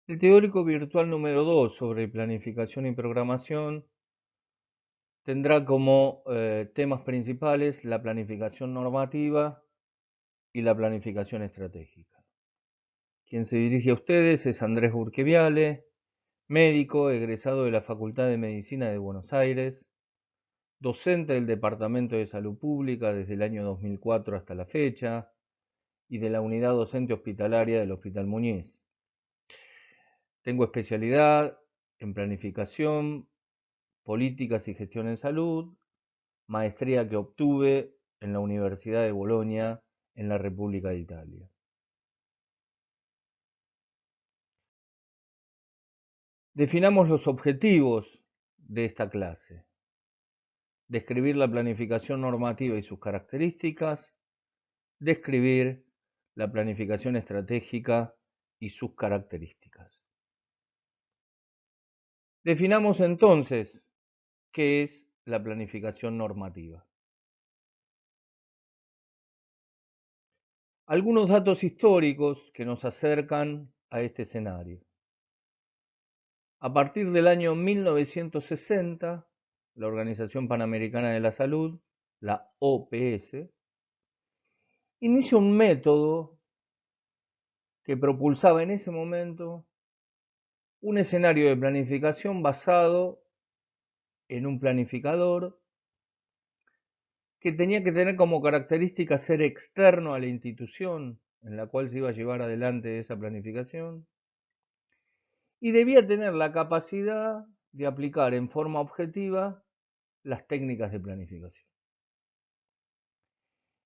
El teórico virtual número 2 sobre planificación y programación tendrá como temas principales la planificación normativa y la planificación estratégica. Quien se dirige a ustedes es Andrés Burqueviale, médico egresado de la Facultad de Medicina de Buenos Aires, docente del Departamento de Salud Pública desde el año 2004 hasta la fecha y de la Unidad Docente Hospitalaria del Hospital Muñiz. Tengo especialidad en planificación, políticas y gestión en salud, maestría que obtuve en la Universidad de Bolonia en la República de Italia. Definamos los objetivos de esta clase. Describir la planificación normativa y sus características, describir la planificación estratégica y sus características. Definamos entonces qué es la planificación normativa. Algunos datos históricos que nos acercan a este escenario. A partir del año 1960, la Organización Panamericana de la Salud, la OPS, inicia un método que propulsaba en ese momento un escenario de planificación basado en un planificador que tenía que tener como característica ser externo a la institución en la cual se iba a llevar adelante esa planificación y debía tener la capacidad de aplicar en forma objetiva las técnicas de planificación.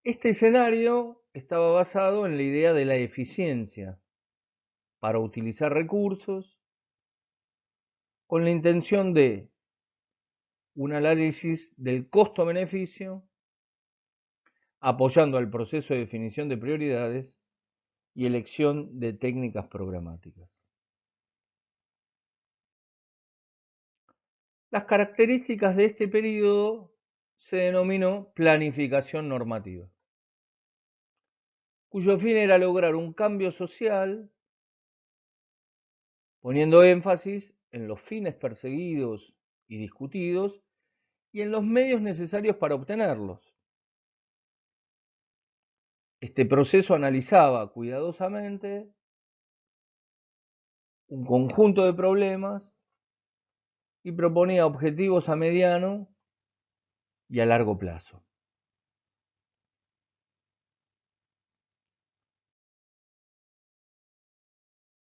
Este escenario estaba basado en la idea de la eficiencia para utilizar recursos con la intención de un análisis del costo-beneficio, apoyando al proceso de definición de prioridades y elección de técnicas programáticas. Las características de este periodo se denominó planificación normativa, cuyo fin era lograr un cambio social poniendo énfasis en los fines perseguidos y discutidos y en los medios necesarios para obtenerlos. Este proceso analizaba cuidadosamente un conjunto de problemas y proponía objetivos a mediano y a largo plazo.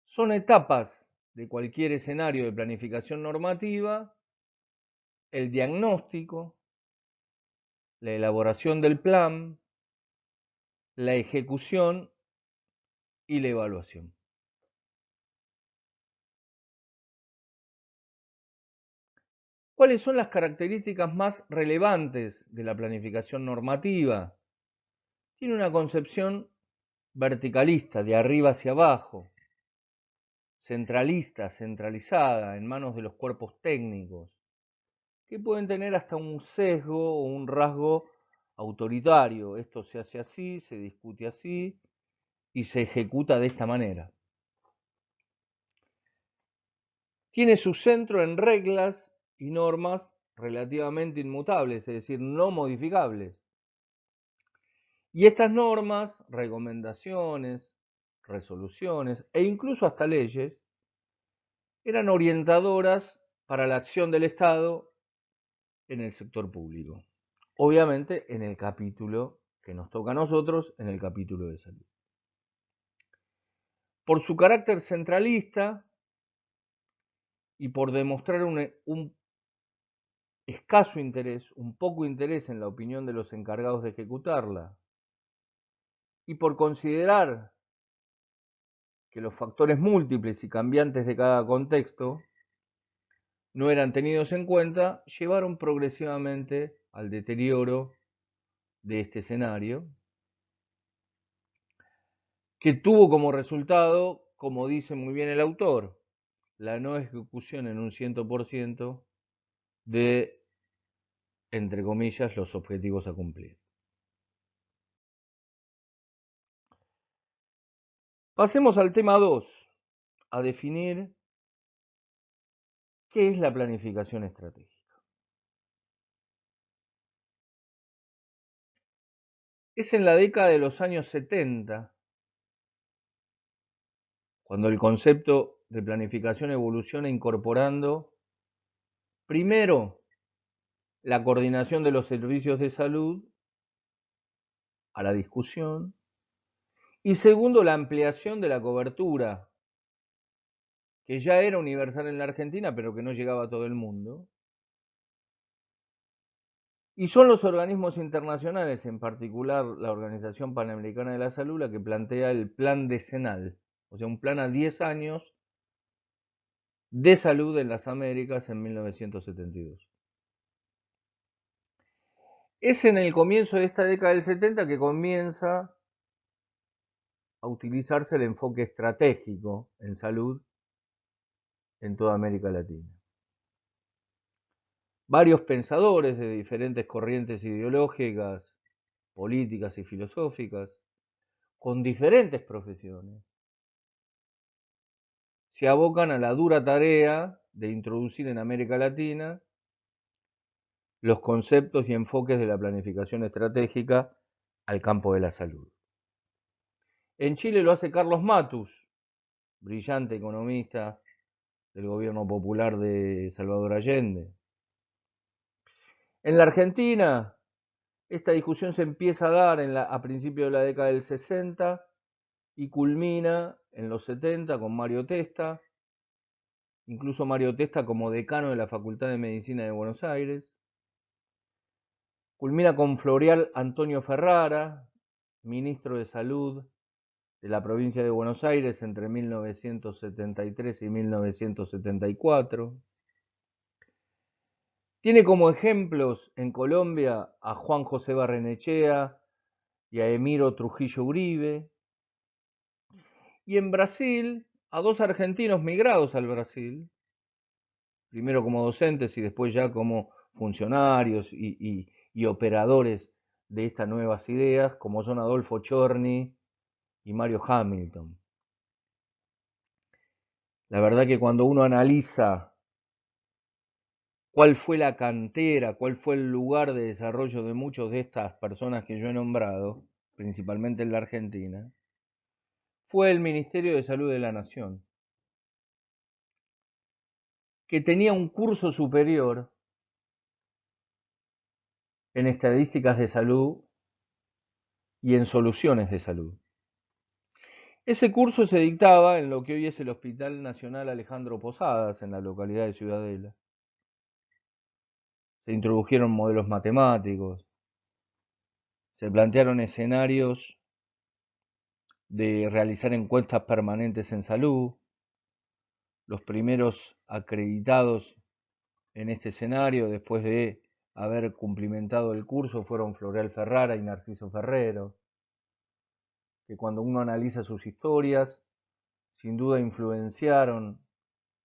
Son etapas de cualquier escenario de planificación normativa: el diagnóstico, la elaboración del plan, la ejecución y la evaluación. ¿Cuáles son las características más relevantes de la planificación normativa? Tiene una concepción verticalista, de arriba hacia abajo, centralista, centralizada, en manos de los cuerpos técnicos, que pueden tener hasta un sesgo o un rasgo autoritario. Esto se hace así, se discute así y se ejecuta de esta manera. Tiene su centro en reglas y normas relativamente inmutables, es decir, no modificables. Y estas normas, recomendaciones, resoluciones e incluso hasta leyes eran orientadoras para la acción del Estado en el sector público. Obviamente en el capítulo que nos toca a nosotros, en el capítulo de salud. Por su carácter centralista y por demostrar un escaso interés, un poco interés en la opinión de los encargados de ejecutarla, y por considerar que los factores múltiples y cambiantes de cada contexto no eran tenidos en cuenta, llevaron progresivamente al deterioro de este escenario, que tuvo como resultado, como dice muy bien el autor, la no ejecución en un 100% de, entre comillas, los objetivos a cumplir. Pasemos al tema 2, a definir qué es la planificación estratégica. Es en la década de los años 70 cuando el concepto de planificación evoluciona incorporando, primero, la coordinación de los servicios de salud a la discusión, y segundo, la ampliación de la cobertura, que ya era universal en la Argentina, pero que no llegaba a todo el mundo. Y son los organismos internacionales, en particular la Organización Panamericana de la Salud, la que plantea el plan decenal, o sea, un plan a 10 años de salud en las Américas en 1972. Es en el comienzo de esta década del 70 que comienza a utilizarse el enfoque estratégico en salud en toda América Latina. Varios pensadores de diferentes corrientes ideológicas, políticas y filosóficas, con diferentes profesiones, se abocan a la dura tarea de introducir en América Latina los conceptos y enfoques de la planificación estratégica al campo de la salud. En Chile lo hace Carlos Matus, brillante economista del gobierno popular de Salvador Allende. En la Argentina, esta discusión se empieza a dar a principios de la década del 60 y culmina en los 70 con Mario Testa, incluso Mario Testa como decano de la Facultad de Medicina de Buenos Aires. Culmina con Floreal Antonio Ferrara, ministro de Salud de la provincia de Buenos Aires entre 1973 y 1974. Tiene como ejemplos en Colombia a Juan José Barrenechea y a Emiro Trujillo Uribe. Y en Brasil, a dos argentinos migrados al Brasil, primero como docentes y después ya como funcionarios y operadores de estas nuevas ideas, como son Adolfo Chorny y Mario Hamilton. La verdad que cuando uno analiza cuál fue la cantera, cuál fue el lugar de desarrollo de muchas de estas personas que yo he nombrado, principalmente en la Argentina, fue el Ministerio de Salud de la Nación, que tenía un curso superior en estadísticas de salud y en soluciones de salud. Ese curso se dictaba en lo que hoy es el Hospital Nacional Alejandro Posadas, en la localidad de Ciudadela. Se introdujeron modelos matemáticos, se plantearon escenarios de realizar encuestas permanentes en salud. Los primeros acreditados en este escenario, después de haber cumplimentado el curso, fueron Floreal Ferrara y Narciso Ferrero, que cuando uno analiza sus historias, sin duda influenciaron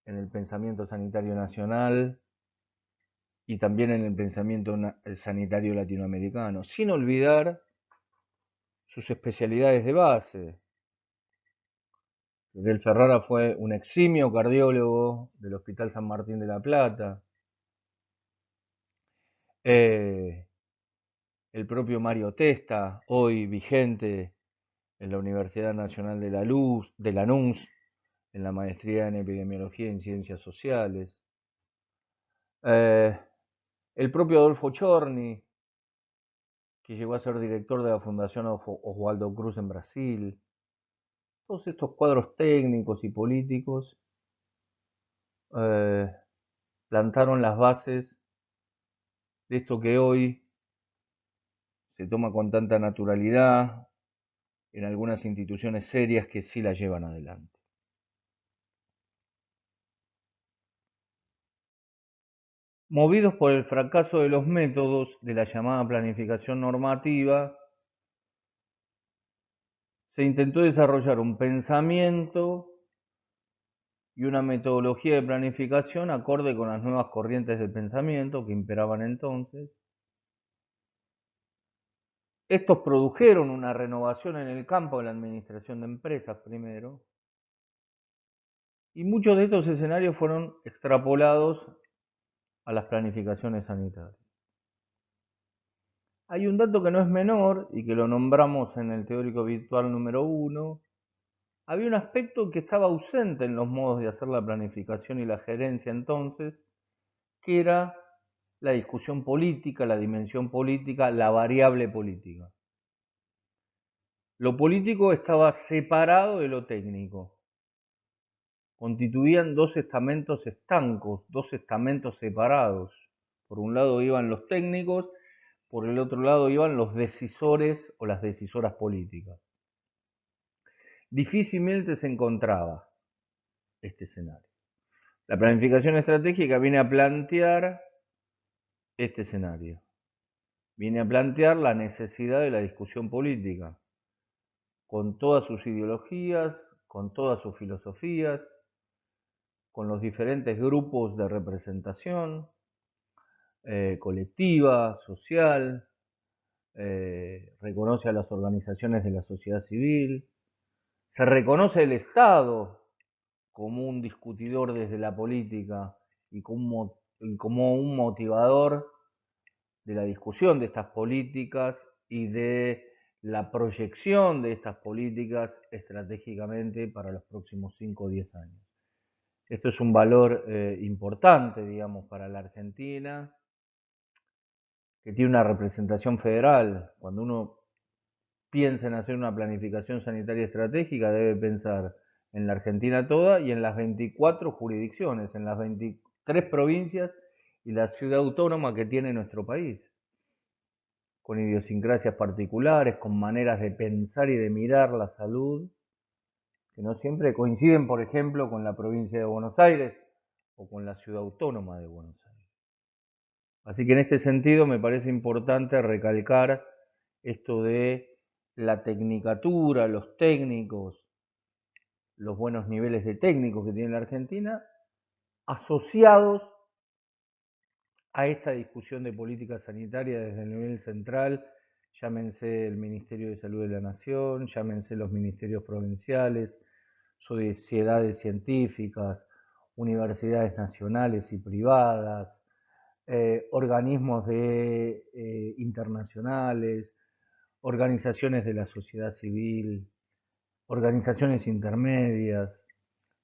en el pensamiento sanitario nacional y también en el pensamiento sanitario latinoamericano, sin olvidar sus especialidades de base. Floreal Ferrara fue un eximio cardiólogo del Hospital San Martín de la Plata. El propio Mario Testa, hoy vigente en la Universidad Nacional de Lanús, en la maestría en epidemiología y en ciencias sociales. El propio Adolfo Chorny, que llegó a ser director de la Fundación Oswaldo Cruz en Brasil. Todos estos cuadros técnicos y políticos plantaron las bases de esto que hoy se toma con tanta naturalidad en algunas instituciones serias que sí la llevan adelante. Movidos por el fracaso de los métodos de la llamada planificación normativa, se intentó desarrollar un pensamiento y una metodología de planificación acorde con las nuevas corrientes de pensamiento que imperaban entonces. Estos produjeron una renovación en el campo de la administración de empresas primero, Y muchos de estos escenarios fueron extrapolados a las planificaciones sanitarias. Hay un dato que no es menor y que lo nombramos en el teórico virtual número 1. Había un aspecto que estaba ausente en los modos de hacer la planificación y la gerencia entonces, que era la discusión política, la dimensión política, la variable política. Lo político estaba separado de lo técnico. Constituían dos estamentos estancos, dos estamentos separados. Por un lado iban los técnicos, por el otro lado iban los decisores o las decisoras políticas. Difícilmente se encontraba este escenario. La planificación estratégica viene a plantear este escenario. Viene a plantear la necesidad de la discusión política, con todas sus ideologías, con todas sus filosofías, con los diferentes grupos de representación colectiva, social, reconoce a las organizaciones de la sociedad civil, se reconoce el Estado como un discutidor desde la política y como un motivador de la discusión de estas políticas y de la proyección de estas políticas estratégicamente para los próximos 5 o 10 años. Esto es un valor importante, digamos, para la Argentina, que tiene una representación federal. Cuando uno piensa en hacer una planificación sanitaria estratégica, debe pensar en la Argentina toda y en las 24 jurisdicciones, en las 23 provincias y la ciudad autónoma que tiene nuestro país, con idiosincrasias particulares, con maneras de pensar y de mirar la salud, que no siempre coinciden, por ejemplo, con la provincia de Buenos Aires o con la ciudad autónoma de Buenos Aires. Así que en este sentido me parece importante recalcar esto de la tecnicatura, los técnicos, los buenos niveles de técnicos que tiene la Argentina, asociados a esta discusión de política sanitaria desde el nivel central, llámense el Ministerio de Salud de la Nación, llámense los ministerios provinciales, sociedades científicas, universidades nacionales y privadas, organismos internacionales, organizaciones de la sociedad civil, organizaciones intermedias,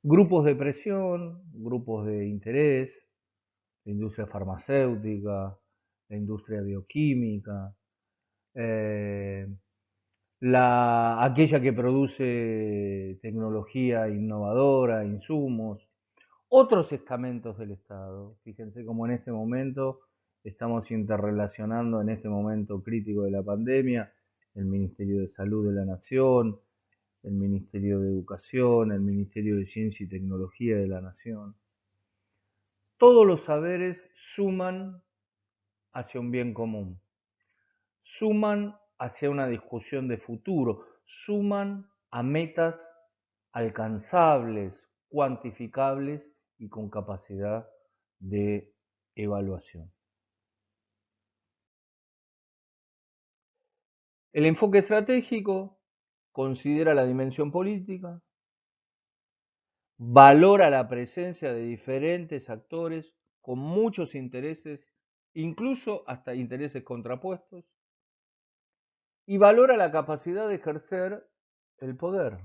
grupos de presión, grupos de interés, la industria farmacéutica, la industria bioquímica, aquella que produce tecnología innovadora, insumos, otros estamentos del Estado. Fíjense cómo en este momento estamos interrelacionando, en este momento crítico de la pandemia, el Ministerio de Salud de la Nación, el Ministerio de Educación, el Ministerio de Ciencia y Tecnología de la Nación. Todos los saberes suman hacia un bien común, suman hacia una discusión de futuro, suman a metas alcanzables, cuantificables y con capacidad de evaluación. El enfoque estratégico considera la dimensión política, valora la presencia de diferentes actores con muchos intereses, incluso hasta intereses contrapuestos, y valora la capacidad de ejercer el poder.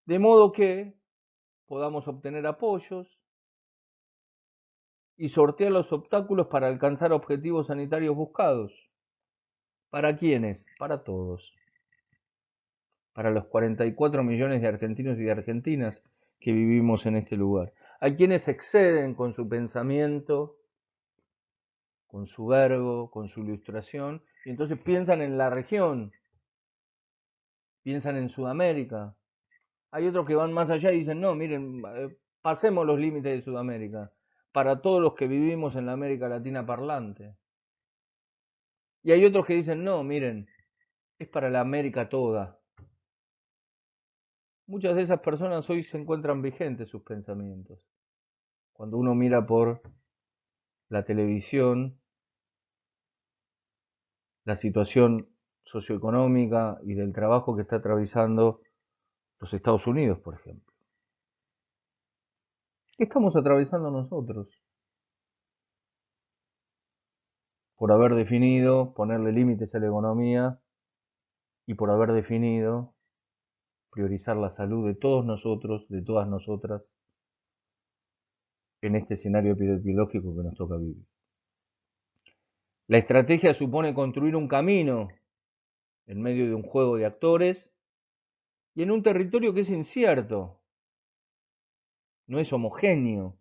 De modo que podamos obtener apoyos y sortear los obstáculos para alcanzar objetivos sanitarios buscados. ¿Para quiénes? Para todos. Para los 44 millones de argentinos y de argentinas que vivimos en este lugar. Hay quienes exceden con su pensamiento, con su verbo, con su ilustración, y entonces piensan en la región, piensan en Sudamérica. Hay otros que van más allá y dicen, no, miren, pasemos los límites de Sudamérica, para todos los que vivimos en la América Latina parlante. Y hay otros que dicen, no, miren, es para la América toda. Muchas de esas personas hoy se encuentran vigentes sus pensamientos. Cuando uno mira por la televisión, la situación socioeconómica y del trabajo que está atravesando los Estados Unidos, por ejemplo. ¿Qué estamos atravesando nosotros? Por haber definido ponerle límites a la economía y por haber definido priorizar la salud de todos nosotros, de todas nosotras, en este escenario epidemiológico que nos toca vivir. La estrategia supone construir un camino en medio de un juego de actores y en un territorio que es incierto, no es homogéneo,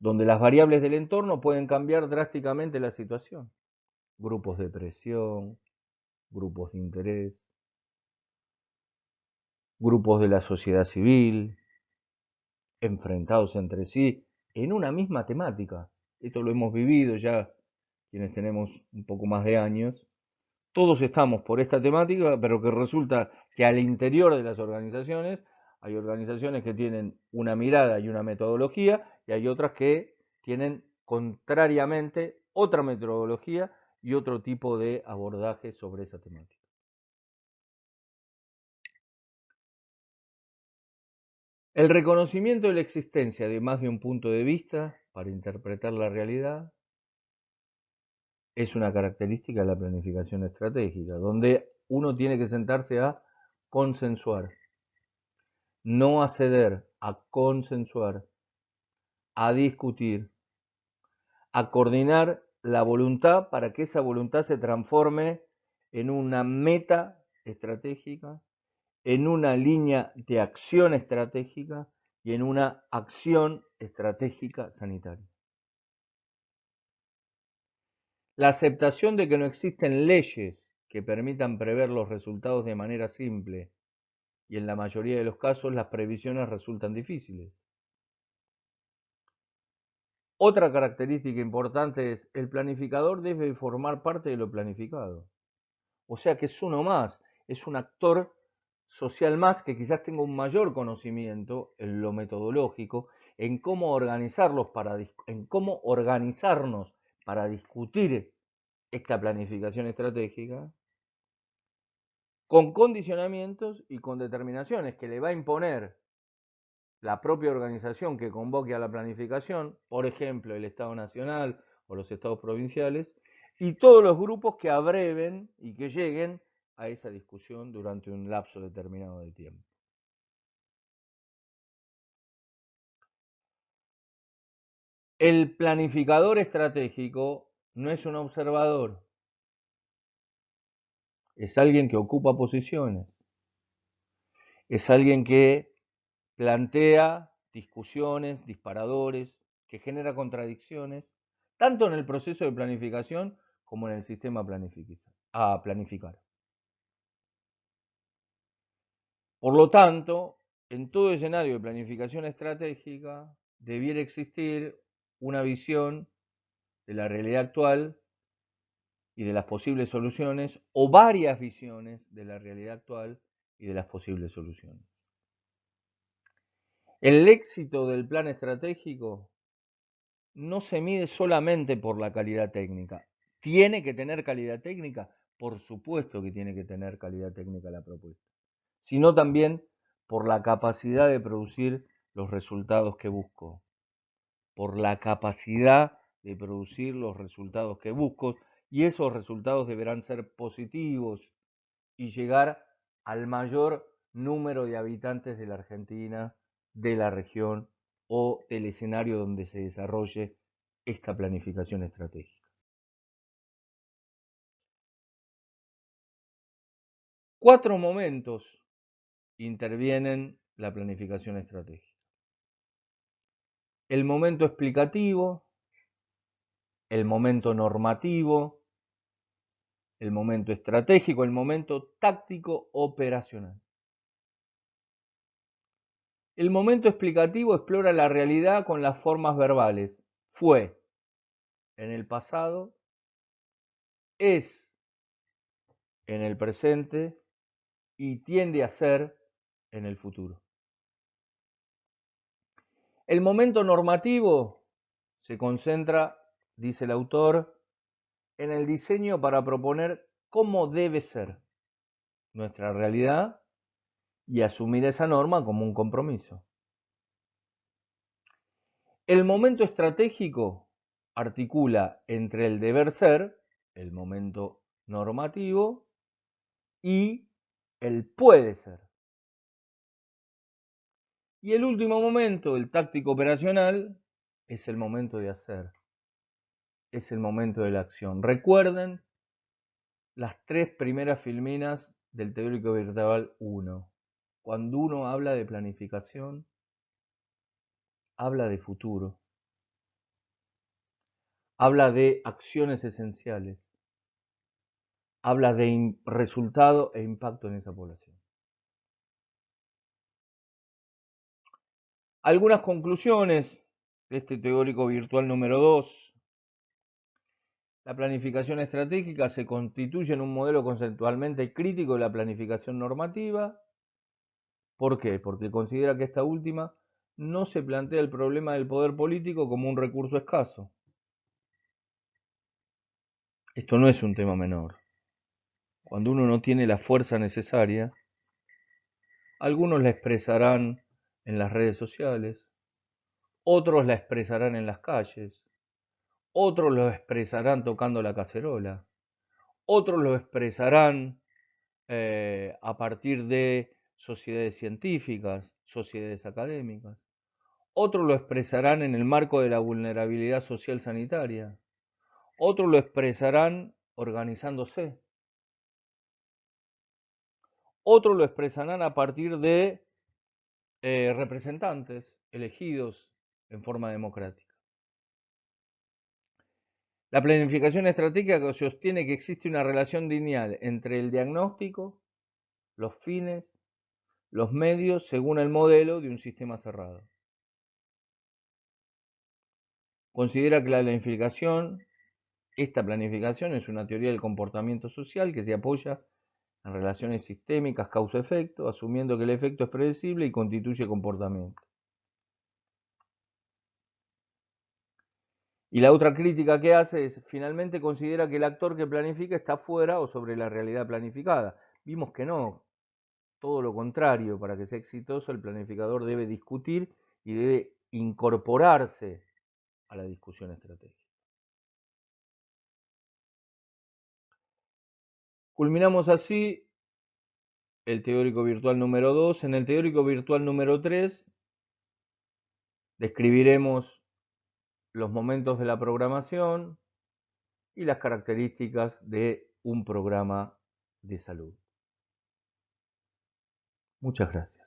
donde las variables del entorno pueden cambiar drásticamente la situación. Grupos de presión, grupos de interés, grupos de la sociedad civil, enfrentados entre sí en una misma temática. Esto lo hemos vivido ya quienes tenemos un poco más de años. Todos estamos por esta temática, pero que resulta que al interior de las organizaciones hay organizaciones que tienen una mirada y una metodología y hay otras que tienen contrariamente otra metodología y otro tipo de abordaje sobre esa temática. El reconocimiento de la existencia de más de un punto de vista para interpretar la realidad es una característica de la planificación estratégica, donde uno tiene que sentarse a consensuar, no a ceder, a consensuar, a discutir, a coordinar la voluntad para que esa voluntad se transforme en una meta estratégica, en una línea de acción estratégica y en una acción estratégica sanitaria. La aceptación de que no existen leyes que permitan prever los resultados de manera simple y en la mayoría de los casos las previsiones resultan difíciles. Otra característica importante es el planificador debe formar parte de lo planificado. O sea que es uno más, es un actor social más que quizás tenga un mayor conocimiento en lo metodológico, en cómo en cómo organizarnos para discutir esta planificación estratégica, con condicionamientos y con determinaciones que le va a imponer la propia organización que convoque a la planificación, por ejemplo, el Estado Nacional o los estados provinciales, y todos los grupos que abreven y que lleguen a esa discusión durante un lapso determinado de tiempo. El planificador estratégico no es un observador, es alguien que ocupa posiciones, es alguien que plantea discusiones, disparadores, que genera contradicciones, tanto en el proceso de planificación como en el sistema a planificar. Por lo tanto, en todo escenario de planificación estratégica debiera existir una visión de la realidad actual y de las posibles soluciones, o varias visiones de la realidad actual y de las posibles soluciones. El éxito del plan estratégico no se mide solamente por la calidad técnica. ¿Tiene que tener calidad técnica? Por supuesto que tiene que tener calidad técnica la propuesta, sino también por la capacidad de producir los resultados que busco, por la capacidad de producir los resultados que busco, y esos resultados deberán ser positivos y llegar al mayor número de habitantes de la Argentina, de la región o del escenario donde se desarrolle esta planificación estratégica. Cuatro momentos intervienen la planificación estratégica. El momento explicativo, el momento normativo, el momento estratégico, el momento táctico operacional. El momento explicativo explora la realidad con las formas verbales. Fue en el pasado, es en el presente y tiende a ser en el futuro. El momento normativo se concentra, dice el autor, en el diseño para proponer cómo debe ser. nuestra realidad y asumir esa norma como un compromiso. El momento estratégico articula entre el deber ser, el momento normativo, y el puede ser. Y el último momento, el táctico operacional, es el momento de hacer, es el momento de la acción. Recuerden las 3 primeras filminas del teórico virtual 1. Cuando uno habla de planificación, habla de futuro, habla de acciones esenciales, habla de resultado e impacto en esa población. Algunas conclusiones de este teórico virtual número 2. La planificación estratégica se constituye en un modelo conceptualmente crítico de la planificación normativa. ¿Por qué? Porque considera que esta última no se plantea el problema del poder político como un recurso escaso. Esto no es un tema menor. Cuando uno no tiene la fuerza necesaria, algunos la expresarán en las redes sociales, otros la expresarán en las calles, otros lo expresarán tocando la cacerola, otros lo expresarán a partir de sociedades científicas, sociedades académicas, otros lo expresarán en el marco de la vulnerabilidad social sanitaria, otros lo expresarán organizándose, otros lo expresarán a partir de representantes elegidos en forma democrática. La planificación estratégica sostiene que existe una relación lineal entre el diagnóstico, los fines, los medios, según el modelo de un sistema cerrado. Considera que esta planificación es una teoría del comportamiento social que se apoya en relaciones sistémicas causa-efecto, asumiendo que el efecto es predecible y constituye comportamiento. Y la otra crítica que hace es, finalmente considera que el actor que planifica está fuera o sobre la realidad planificada. Vimos que no, todo lo contrario, para que sea exitoso el planificador debe discutir y debe incorporarse a la discusión estratégica. Culminamos así el teórico virtual número 2. En el teórico virtual número 3 describiremos los momentos de la programación y las características de un programa de salud. Muchas gracias.